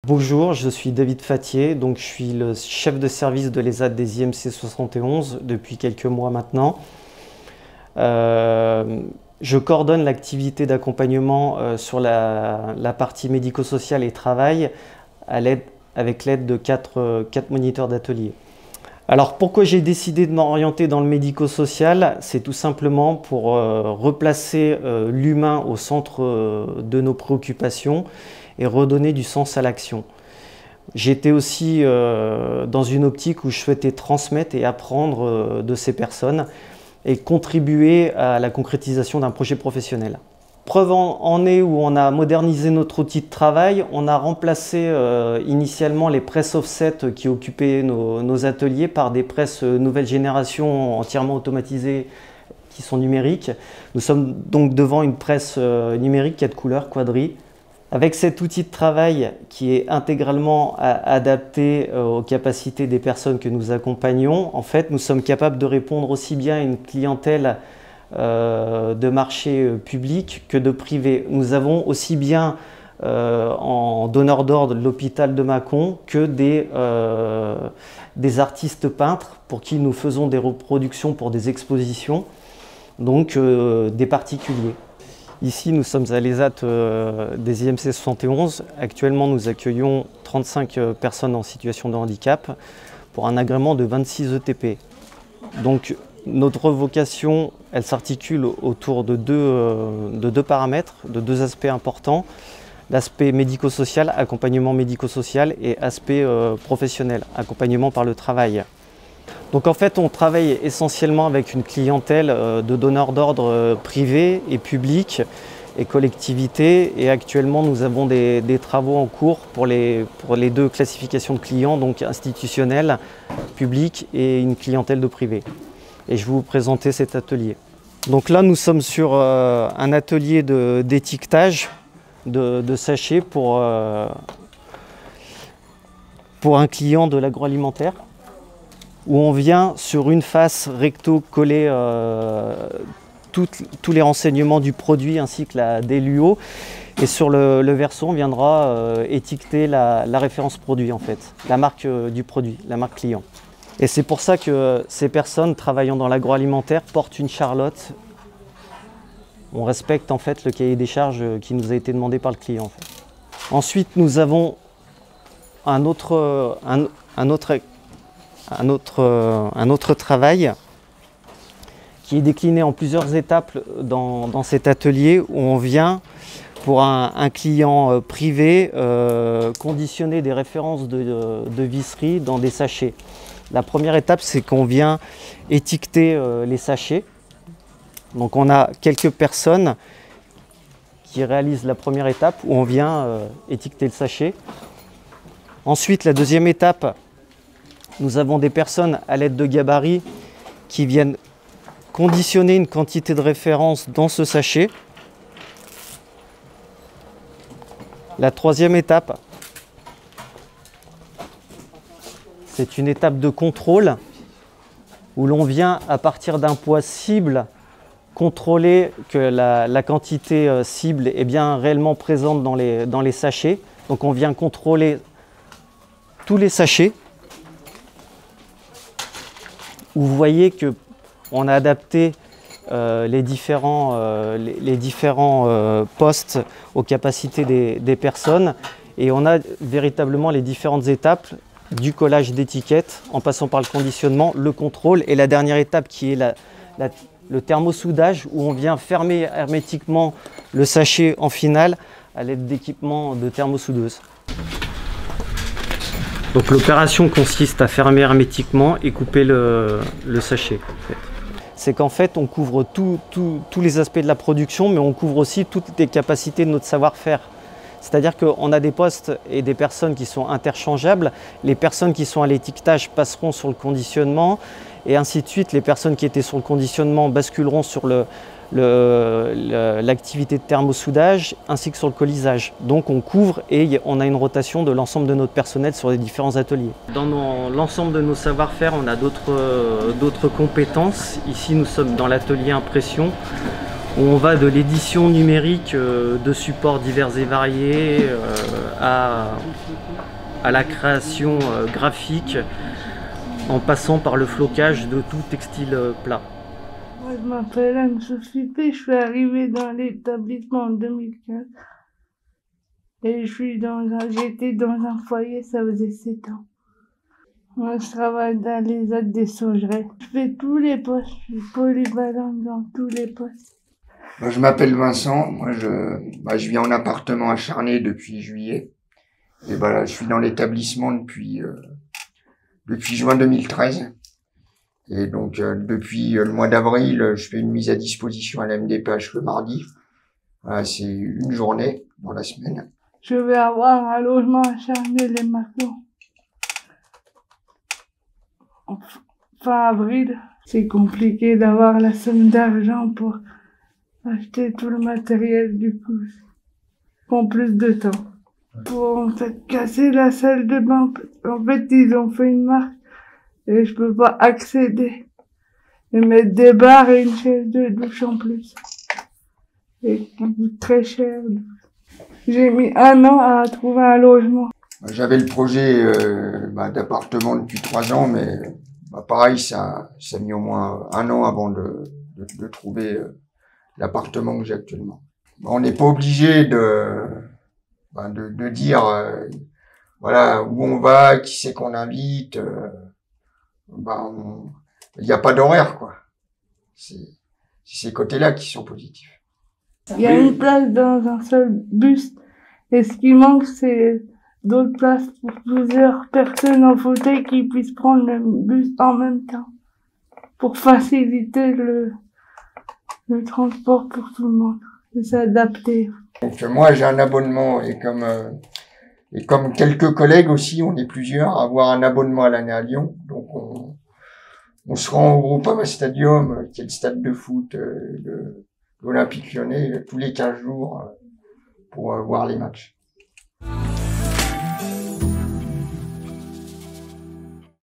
Bonjour, je suis David Fattier, donc je suis le chef de service de l'ESAT des IMC 71 depuis quelques mois maintenant. Je coordonne l'activité d'accompagnement sur la partie médico-sociale et travail avec l'aide de quatre moniteurs d'atelier. Alors pourquoi j'ai décidé de m'orienter dans le médico-social? C'est tout simplement pour replacer l'humain au centre de nos préoccupations et redonner du sens à l'action. J'étais aussi dans une optique où je souhaitais transmettre et apprendre de ces personnes et contribuer à la concrétisation d'un projet professionnel. Preuve en est où on a modernisé notre outil de travail, on a remplacé initialement les presses offset qui occupaient nos ateliers par des presses nouvelle génération entièrement automatisées qui sont numériques. Nous sommes donc devant une presse numérique 4 couleurs, quadri. Avec cet outil de travail qui est intégralement adapté aux capacités des personnes que nous accompagnons, en fait, nous sommes capables de répondre aussi bien à une clientèle de marché public que de privé. Nous avons aussi bien en donneur d'ordre de l'hôpital de Mâcon que des artistes peintres pour qui nous faisons des reproductions pour des expositions, donc des particuliers. Ici, nous sommes à l'ESAT des IMC 71. Actuellement, nous accueillons 35 personnes en situation de handicap pour un agrément de 26 ETP. Donc, notre vocation, elle s'articule autour de deux paramètres, de deux aspects importants. L'aspect médico-social, accompagnement médico-social, et aspect professionnel, accompagnement par le travail. Donc en fait, on travaille essentiellement avec une clientèle de donneurs d'ordre privés et publics et collectivités. Et actuellement, nous avons des travaux en cours pour les deux classifications de clients, donc institutionnels, publics et une clientèle de privé. Et je vais vous présenter cet atelier. Donc là, nous sommes sur un atelier d'étiquetage de sachets pour un client de l'agroalimentaire, où on vient sur une face recto coller tous les renseignements du produit ainsi que la DLUO, et sur le verso on viendra étiqueter la référence produit, en fait, la marque du produit, la marque client. Et c'est pour ça que ces personnes travaillant dans l'agroalimentaire portent une charlotte. On respecte en fait le cahier des charges qui nous a été demandé par le client, en fait. Ensuite, nous avons un autre travail qui est décliné en plusieurs étapes dans cet atelier, où on vient pour un client privé conditionner des références de visserie dans des sachets. La première étape, c'est qu'on vient étiqueter les sachets. Donc on a quelques personnes qui réalisent la première étape où on vient étiqueter le sachet. Ensuite, la deuxième étape, nous avons des personnes à l'aide de gabarits qui viennent conditionner une quantité de référence dans ce sachet. La troisième étape, c'est une étape de contrôle où l'on vient, à partir d'un poids cible, contrôler que la quantité cible est bien réellement présente dans les sachets. Donc on vient contrôler tous les sachets. Vous voyez qu'on a adapté les différents postes aux capacités des personnes, et on a véritablement les différentes étapes du collage d'étiquettes en passant par le conditionnement, le contrôle, et la dernière étape qui est le thermosoudage, où on vient fermer hermétiquement le sachet en finale à l'aide d'équipements de thermosoudeuse. Donc l'opération consiste à fermer hermétiquement et couper le sachet. En fait. C'est qu'en fait on couvre tous les aspects de la production, mais on couvre aussi toutes les capacités de notre savoir-faire. C'est-à-dire qu'on a des postes et des personnes qui sont interchangeables. Les personnes qui sont à l'étiquetage passeront sur le conditionnement, et ainsi de suite. Les personnes qui étaient sur le conditionnement basculeront sur l'activité de thermosoudage ainsi que sur le colisage. Donc on couvre et on a une rotation de l'ensemble de notre personnel sur les différents ateliers. Dans l'ensemble de nos savoir-faire, on a d'autres compétences. Ici, nous sommes dans l'atelier impression, où on va de l'édition numérique de supports divers et variés à à la création graphique, en passant par le flocage de tout textile plat. Moi, je m'appelle Anne-Sophie P. Je suis arrivée dans l'établissement en 2015. Et j'étais dans un foyer, ça faisait 7 ans. Moi, je travaille dans les aides des saugeraies. Je fais tous les postes, je suis polyvalente dans tous les postes. Moi, je m'appelle Vincent. Moi, je vis en appartement à Charnay depuis juillet. Et voilà, je suis dans l'établissement depuis juin 2013. Et donc, depuis le mois d'avril, je fais une mise à disposition à la MDPH le mardi. Voilà, c'est une journée dans la semaine. Je vais avoir un logement à Charnay-les-Maclons. Fin avril, c'est compliqué d'avoir la somme d'argent pour acheter tout le matériel, du coup, ça prend plus de temps. Pour en fait casser la salle de bain, en fait ils ont fait une marque et je peux pas accéder. Et mettre des barres et une chaise de douche en plus. Et qui coûte très cher. J'ai mis 1 an à trouver un logement. J'avais le projet d'appartement depuis 3 ans, mais pareil, ça a mis au moins 1 an avant de trouver l'appartement que j'ai actuellement. On n'est pas obligé de dire voilà où on va, qui c'est qu'on invite. Il n'y a pas d'horaire, quoi. C'est ces côtés-là qui sont positifs. Il y a une place dans un seul bus et ce qui manque c'est d'autres places pour plusieurs personnes en fauteuil qui puissent prendre le bus en même temps pour faciliter le transport pour tout le monde et s'adapter. Donc moi j'ai un abonnement et comme quelques collègues aussi, on est plusieurs à avoir un abonnement à l'année à Lyon. Donc on se rend au Groupama Stadium, qui est le stade de foot de l'Olympique Lyonnais, tous les 15 jours pour voir les matchs.